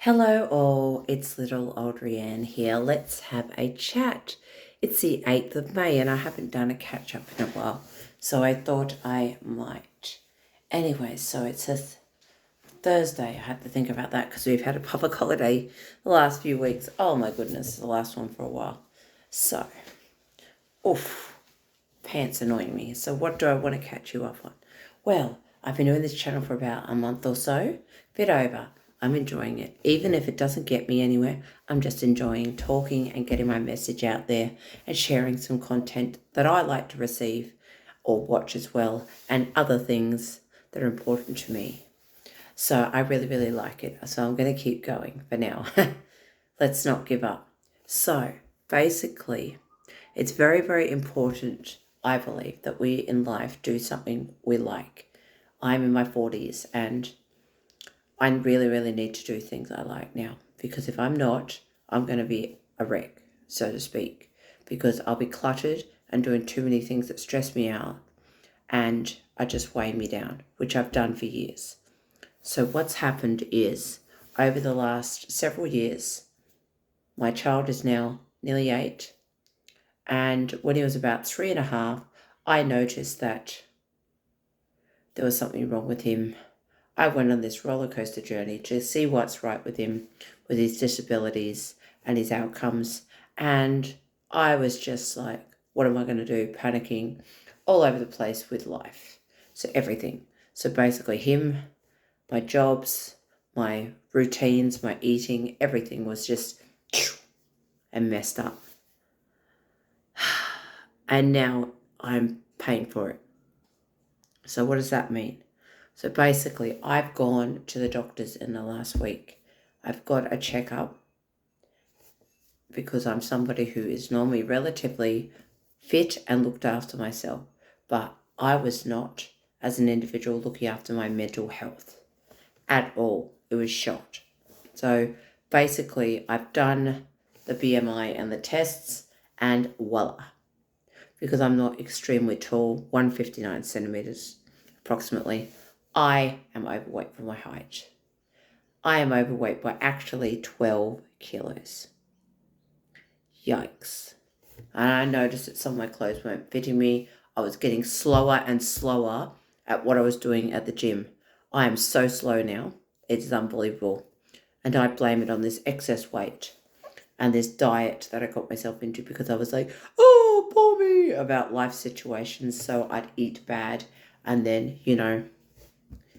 Hello all, it's little old Rianne here. Let's have a chat. It's the 8th of May and I haven't done a catch up in a while, so I thought I might. Anyway, so it's a Thursday. I had to think about that because we've had a public holiday the last few weeks. Oh my goodness, the last one for a while. So, oof, pants annoying me. So what do I want to catch you up on? Well, I've been doing this channel for about a month or so, bit over. I'm enjoying it. Even if it doesn't get me anywhere, I'm just enjoying talking and getting my message out there and sharing some content that I like to receive or watch as well, and other things that are important to me. So I really, really like it. So I'm going to keep going for now. Let's not give up. So basically, it's very, very important, I believe, that we in life do something we like. I'm in my 40s and I really, really need to do things I like now, because if I'm not, I'm going to be a wreck, so to speak, because I'll be cluttered and doing too many things that stress me out and are just weighing me down, which I've done for years. So what's happened is, over the last several years, my child is now nearly 8, and when he was about 3.5, I noticed that there was something wrong with him. I went on this roller coaster journey to see what's right with him, with his disabilities and his outcomes. And I was just like, what am I going to do? Panicking all over the place with life. So everything. So basically him, my jobs, my routines, my eating, everything was just and messed up. And now I'm paying for it. So what does that mean? So basically, I've gone to the doctors in the last week. I've got a checkup because I'm somebody who is normally relatively fit and looked after myself, but I was not, as an individual, looking after my mental health at all. It was shot. So basically, I've done the BMI and the tests, and voila. Because I'm not extremely tall, 159 centimeters approximately, I am overweight for my height. I am overweight by actually 12 kilos. Yikes. And I noticed that some of my clothes weren't fitting me. I was getting slower and slower at what I was doing at the gym. I am so slow now. It's unbelievable. And I blame it on this excess weight and this diet that I got myself into, because I was like, oh, poor me, about life situations. So I'd eat bad and then,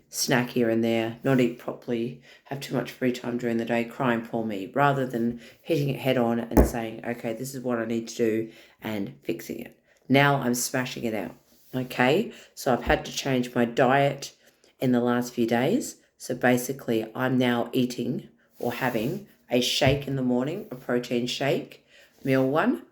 snack here and there, not eat properly, have too much free time during the day, crying poor me, rather than hitting it head on and saying, okay, this is what I need to do and fixing it. Now I'm smashing it out. Okay, so I've had to change my diet in the last few days. So basically I'm now eating or having a shake in the morning, a protein shake, meal one,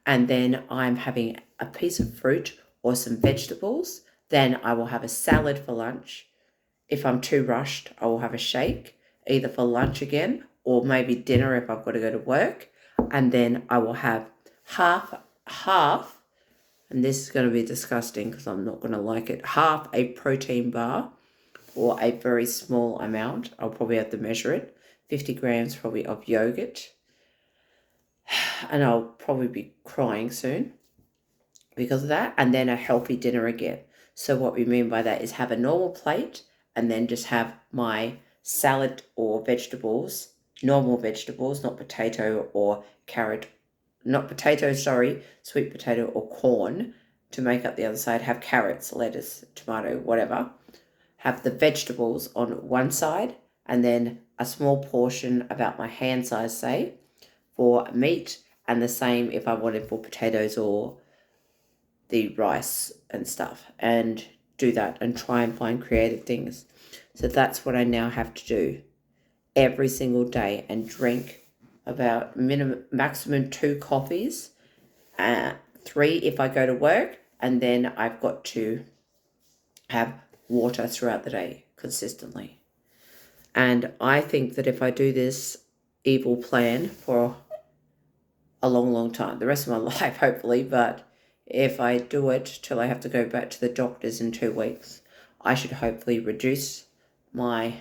and then I'm having a piece of fruit or some vegetables. Then I will have a salad for lunch. If I'm too rushed, I will have a shake, either for lunch again or maybe dinner if I've got to go to work. And then I will have half, and this is going to be disgusting because I'm not going to like it, half a protein bar or a very small amount. I'll probably have to measure it. 50 grams probably of yogurt. And I'll probably be crying soon because of that. And then a healthy dinner again. So what we mean by that is have a normal plate and then just have my salad or vegetables, normal vegetables, not potato or carrot, not potato, sorry, sweet potato or corn to make up the other side. Have carrots, lettuce, tomato, whatever. Have the vegetables on one side and then a small portion, about my hand size, say, for meat, and the same if I wanted for potatoes or the rice and stuff, and do that and try and find creative things. So that's what I now have to do every single day, and drink about maximum 2 coffees, 3 if I go to work, and then I've got to have water throughout the day consistently. And I think that if I do this evil plan for a long, long time, the rest of my life hopefully, but if I do it till I have to go back to the doctors in 2 weeks, I should hopefully reduce my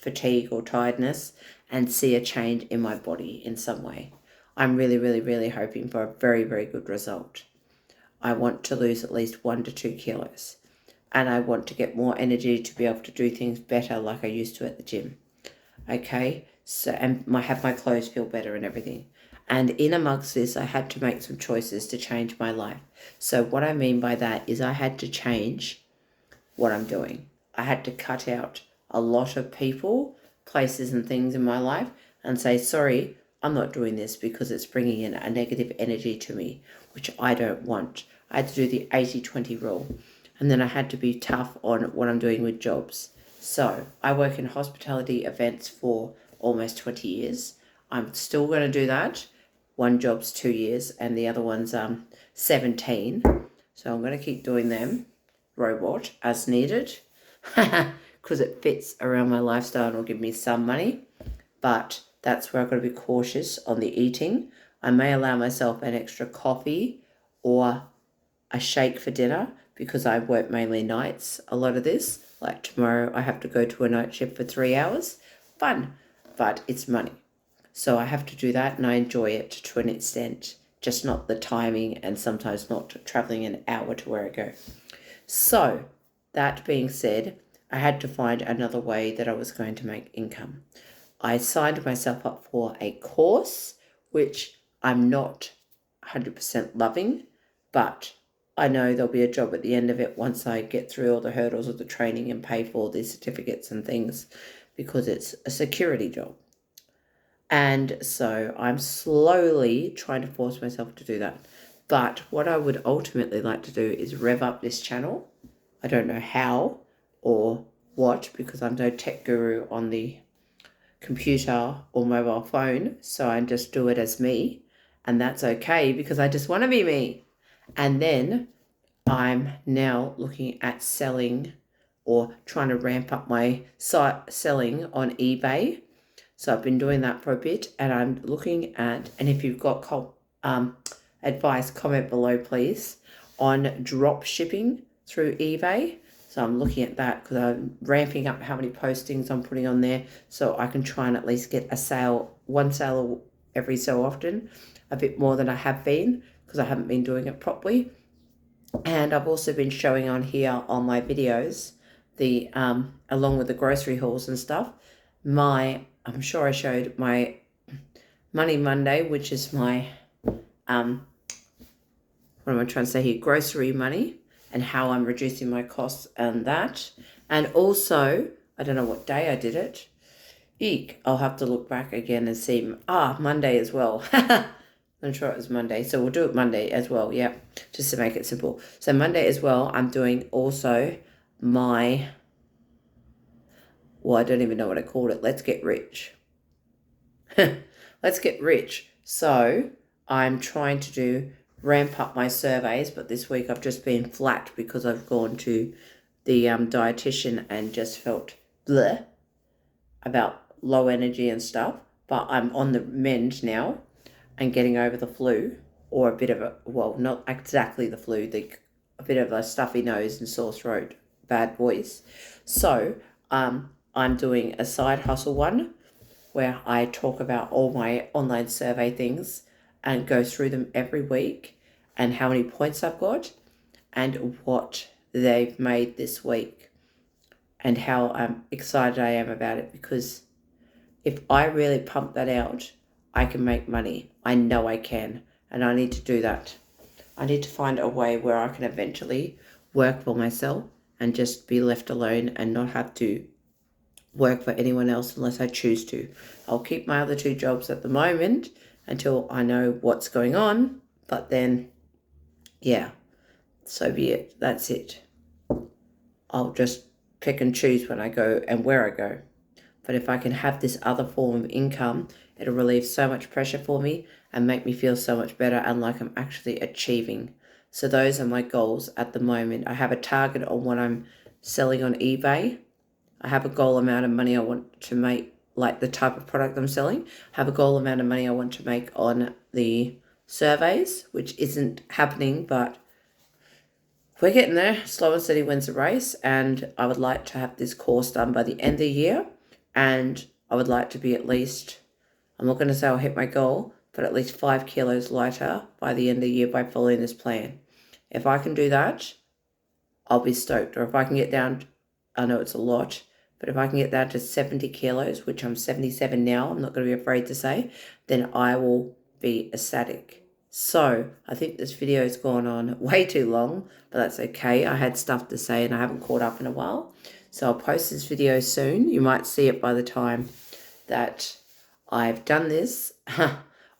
fatigue or tiredness and see a change in my body in some way. I'm really, really, really hoping for a very, very good result. I want to lose at least 1 to 2 kilos. And I want to get more energy to be able to do things better like I used to at the gym. Okay? So, and have my clothes feel better and everything. And in amongst this, I had to make some choices to change my life. So what I mean by that is I had to change what I'm doing. I had to cut out a lot of people, places and things in my life and say, sorry, I'm not doing this because it's bringing in a negative energy to me, which I don't want. I had to do the 80-20 rule. And then I had to be tough on what I'm doing with jobs. So I work in hospitality events for almost 20 years. I'm still going to do that. One job's 2 years and the other one's 17. So I'm going to keep doing them, robot, as needed, because it fits around my lifestyle and will give me some money. But that's where I've got to be cautious on the eating. I may allow myself an extra coffee or a shake for dinner because I work mainly nights a lot of this. Like tomorrow I have to go to a night shift for 3 hours. Fun, but it's money. So I have to do that and I enjoy it to an extent, just not the timing and sometimes not traveling an hour to where I go. So that being said, I had to find another way that I was going to make income. I signed myself up for a course, which I'm not 100% loving, but I know there'll be a job at the end of it once I get through all the hurdles of the training and pay for all these certificates and things, because it's a security job. And so I'm slowly trying to force myself to do that. But what I would ultimately like to do is rev up this channel. I don't know how or what, because I'm no tech guru on the computer or mobile phone. So I just do it as me. And that's okay because I just want to be me. And then I'm now looking at selling or trying to ramp up my site selling on eBay. So I've been doing that for a bit and I'm looking at, and if you've got advice, comment below please, on drop shipping through eBay. So I'm looking at that because I'm ramping up how many postings I'm putting on there so I can try and at least get a sale, one sale every so often, a bit more than I have been because I haven't been doing it properly. And I've also been showing on here on my videos, the along with the grocery hauls and stuff, I'm sure I showed my Money Monday, which is my, what am I trying to say here, grocery money, and how I'm reducing my costs and that. And also, I don't know what day I did it. Eek, I'll have to look back again and see. Monday as well. I'm sure it was Monday. So we'll do it Monday as well, yeah, just to make it simple. So Monday as well, I'm doing also my, well, I don't even know what I called it. Let's Get Rich. Let's Get Rich. So I'm trying to ramp up my surveys, but this week I've just been flat because I've gone to the dietitian and just felt bleh about low energy and stuff. But I'm on the mend now and getting over the flu, or a bit of a, well, not exactly the flu, a bit of a stuffy nose and sore throat, bad voice. So I'm doing a side hustle one where I talk about all my online survey things and go through them every week and how many points I've got and what they've made this week and how excited I am about it, because if I really pump that out, I can make money. I know I can, and I need to do that. I need to find a way where I can eventually work for myself and just be left alone and not have to work for anyone else unless I choose to. I'll keep my other 2 jobs at the moment until I know what's going on, but then, yeah, so be it. That's it. I'll just pick and choose when I go and where I go. But if I can have this other form of income, it'll relieve so much pressure for me and make me feel so much better and like I'm actually achieving. So those are my goals at the moment. I have a target on what I'm selling on eBay. I have a goal amount of money I want to make, like the type of product I'm selling. I have a goal amount of money I want to make on the surveys, which isn't happening, but we're getting there. Slow and steady wins the race, and I would like to have this course done by the end of the year and I would like to be at least, I'm not going to say I'll hit my goal, but at least 5 kilos lighter by the end of the year by following this plan. If I can do that, I'll be stoked. Or if I can get down, I know it's a lot, but if I can get down to 70 kilos, which I'm 77 now, I'm not going to be afraid to say, then I will be ecstatic. So I think this video has gone on way too long, but that's okay. I had stuff to say and I haven't caught up in a while. So I'll post this video soon. You might see it by the time that I've done this,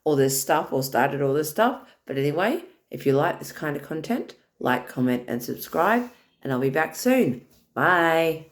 all this stuff, or started all this stuff. But anyway, if you like this kind of content, like, comment, and subscribe, and I'll be back soon. Bye.